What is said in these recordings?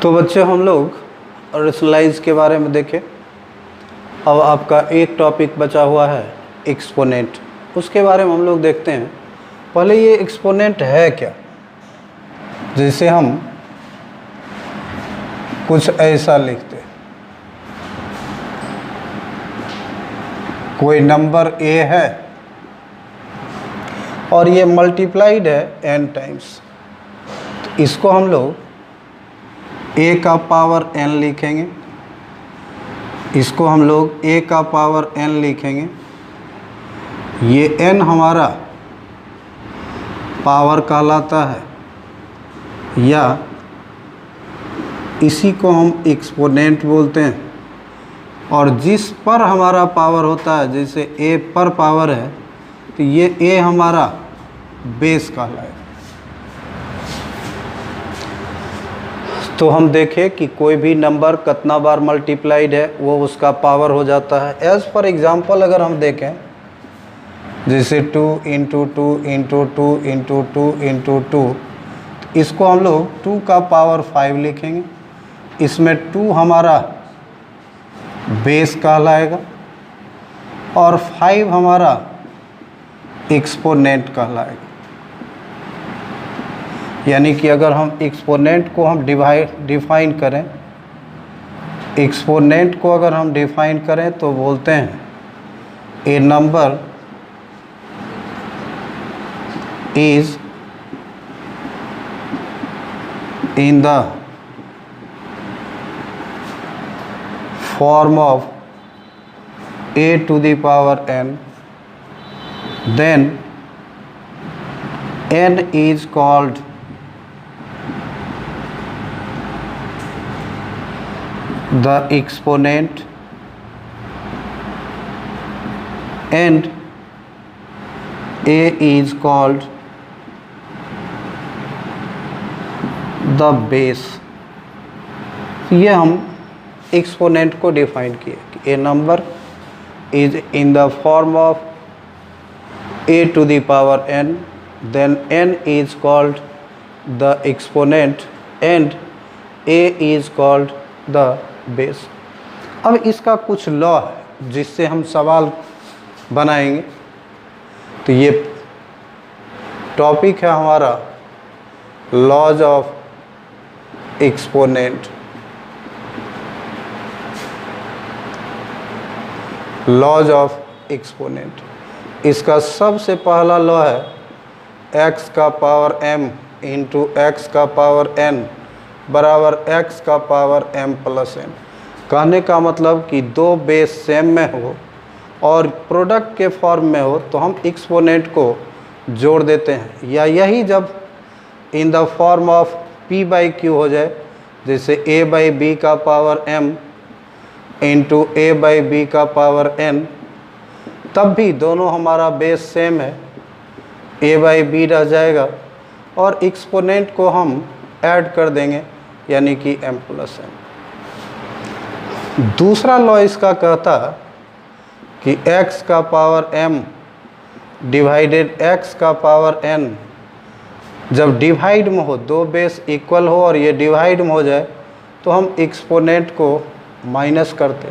तो बच्चे हम लोग रेशनलाइज के बारे में देखें। अब आपका एक टॉपिक बचा हुआ है एक्सपोनेंट, उसके बारे में हम लोग देखते हैं। पहले ये एक्सपोनेंट है क्या, जैसे हम कुछ ऐसा लिखते हैं, कोई नंबर ए है और ये मल्टीप्लाइड है n टाइम्स, तो इसको हम लोग a का पावर n लिखेंगे, इसको हम लोग a का पावर n लिखेंगे। ये n हमारा पावर कहलाता है या इसी को हम एक्सपोनेंट बोलते हैं। और जिस पर हमारा पावर होता है, जैसे a पर पावर है, तो ये a हमारा बेस कहलाएगा। तो हम देखें कि कोई भी नंबर कितना बार मल्टीप्लाइड है वो उसका पावर हो जाता है। एज फॉर एग्जांपल अगर हम देखें, जैसे 2 इंटू 2 इंटू 2 इंटू 2 इंटू 2, इसको हम लोग 2 का पावर 5 लिखेंगे। इसमें 2 हमारा बेस कहलाएगा और 5 हमारा एक्सपोनेंट कहलाएगा। यानी कि अगर हम एक्सपोनेंट को हम डिफाइन करें, एक्सपोनेंट को अगर हम डिफाइन करें तो बोलते हैं A number is in the form of a to the power n, then n is called the exponent and a is called the base। ये हम एक्सपोनेंट को डिफाइन किए कि a number is in the form of a to the power n, then n is called the exponent and a is called the base. अब इसका कुछ law है जिससे हम सवाल बनाएंगे। तो ये टॉपिक है हमारा laws of exponent. Laws of exponent, इसका सबसे पहला लॉ है x का पावर m इंटू एक्स का पावर n बराबर x का पावर m प्लस n। कहने का मतलब कि दो बेस सेम में हो और प्रोडक्ट के फॉर्म में हो तो हम एक्सपोनेंट को जोड़ देते हैं, या यही जब in the form of p by q हो जाए, जैसे a बाई बी का power m into a by b का पावर n, तब भी दोनों हमारा बेस सेम है, a बाई बी रह जाएगा और एक्सपोनेंट को हम ऐड कर देंगे यानी कि m प्लस n। दूसरा लॉ इसका कहता है कि x का पावर m डिवाइडेड x का पावर n, जब डिवाइड में हो, दो बेस इक्वल हो और ये डिवाइड में हो जाए तो हम एक्सपोनेंट को माइनस करते,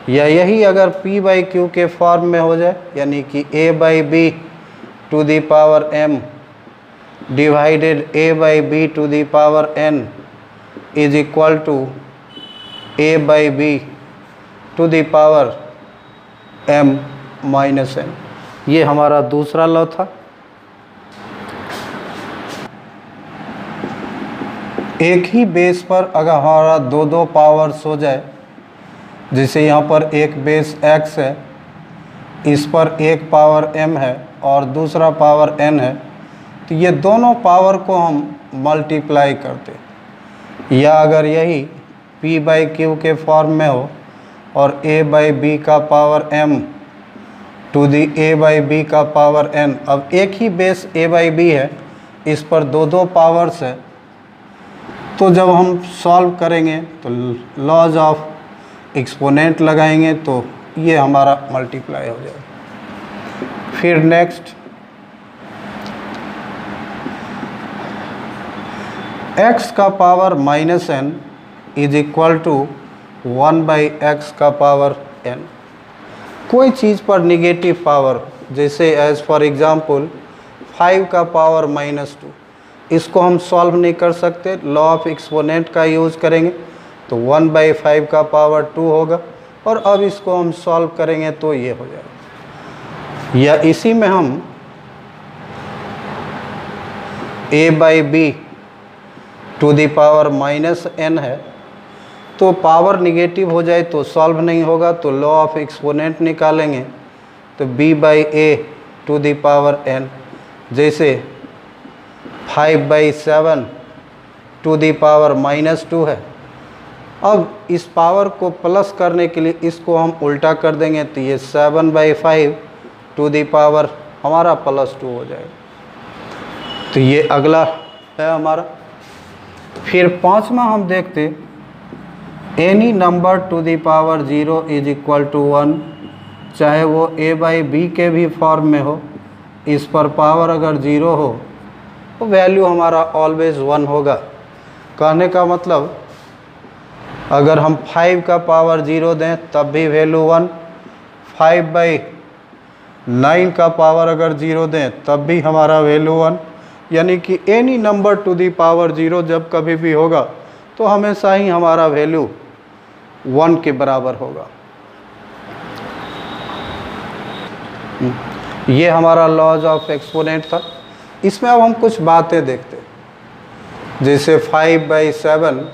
या यही अगर p बाई क्यू के फॉर्म में हो जाए, यानी कि a by b to the power m divided a by b to the power n is equal to a by b to the power m minus n। ये हमारा दूसरा law था। एक ही बेस पर अगर हमारा दो पावर्स हो जाए, जैसे यहाँ पर एक बेस x है, इस पर एक पावर m है और दूसरा पावर n है, तो ये दोनों पावर को हम मल्टीप्लाई करते, या अगर यही p बाई क्यू के फॉर्म में हो और a बाई बी का power m to the a by b का पावर n। अब एक ही बेस a बाई बी है, इस पर दो पावर्स है, तो जब हम सॉल्व करेंगे तो लॉज ऑफ एक्सपोनेंट लगाएंगे तो ये हमारा मल्टीप्लाई हो जाएगा। फिर नेक्स्ट x का power -n is equal to 1/x का पावर n। कोई चीज़ पर निगेटिव पावर, जैसे एज फॉर एग्जांपल 5 का पावर -2, इसको हम सॉल्व नहीं कर सकते, लॉ ऑफ एक्सपोनेंट का यूज़ करेंगे तो 1/5 का पावर 2 होगा, और अब इसको हम सॉल्व करेंगे तो ये हो जाएगा। या इसी में हम a/b to the power -n है, तो पावर निगेटिव हो जाए तो सॉल्व नहीं होगा, तो लॉ ऑफ एक्सपोनेंट निकालेंगे तो b/a to the power n, जैसे 5/7 टू द पावर -2 है। अब इस पावर को प्लस करने के लिए इसको हम उल्टा कर देंगे तो ये 7/5 टू द पावर हमारा +2 हो जाएगा। तो ये अगला है हमारा। फिर पांचवा हम देखते, any number to the power 0 is equal to 1, चाहे वो a/b के भी फॉर्म में हो, इस पर पावर अगर 0 हो तो वैल्यू हमारा ऑलवेज 1 होगा। कहने का मतलब अगर हम 5 का पावर 0 दें तब भी वैल्यू 1, 5/9 का पावर अगर 0 दें तब भी हमारा वैल्यू 1, यानी कि any number to the power 0 जब कभी भी होगा तो हमेशा ही हमारा वैल्यू 1 के बराबर होगा। ये हमारा लॉज ऑफ एक्सपोनेंट था। इसमें अब हम कुछ बातें देखते हैं, जैसे 5/7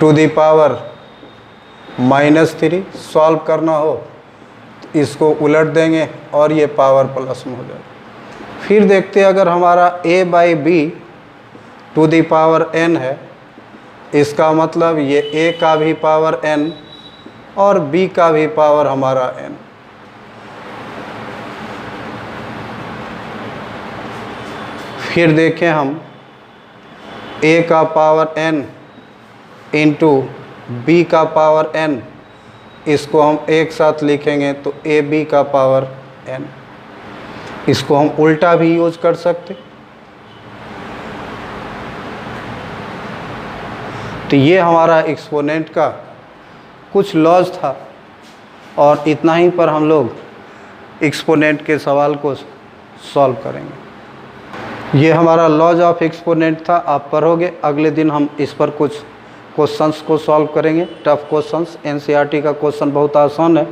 टू दी पावर -3 सॉल्व करना हो तो इसको उलट देंगे और ये पावर प्लस में हो जाएगा। फिर देखते हैं अगर हमारा a/b to the power n है, इसका मतलब ये a का भी पावर n और b का भी पावर हमारा n। फिर देखें हम a का पावर n इंटू b का पावर n, इसको हम एक साथ लिखेंगे तो ab का पावर n। इसको हम उल्टा भी यूज कर सकते। तो ये हमारा एक्सपोनेंट का कुछ लॉज था, और इतना ही पर हम लोग एक्सपोनेंट के सवाल को सॉल्व करेंगे। ये हमारा लॉज ऑफ एक्सपोनेंट था, आप पढ़ोगे। अगले दिन हम इस पर कुछ क्वेश्चंस को सॉल्व करेंगे, टफ क्वेश्चंस। एनसीईआरटी का क्वेश्चन बहुत आसान है,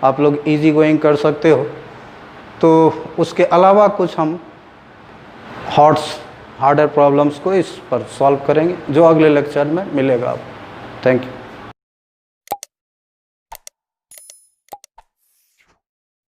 आप लोग इजी गोइंग कर सकते हो। तो उसके अलावा कुछ हम हार्डर प्रॉब्लम्स को इस पर सॉल्व करेंगे, जो अगले लेक्चर में मिलेगा आपको। Thank you.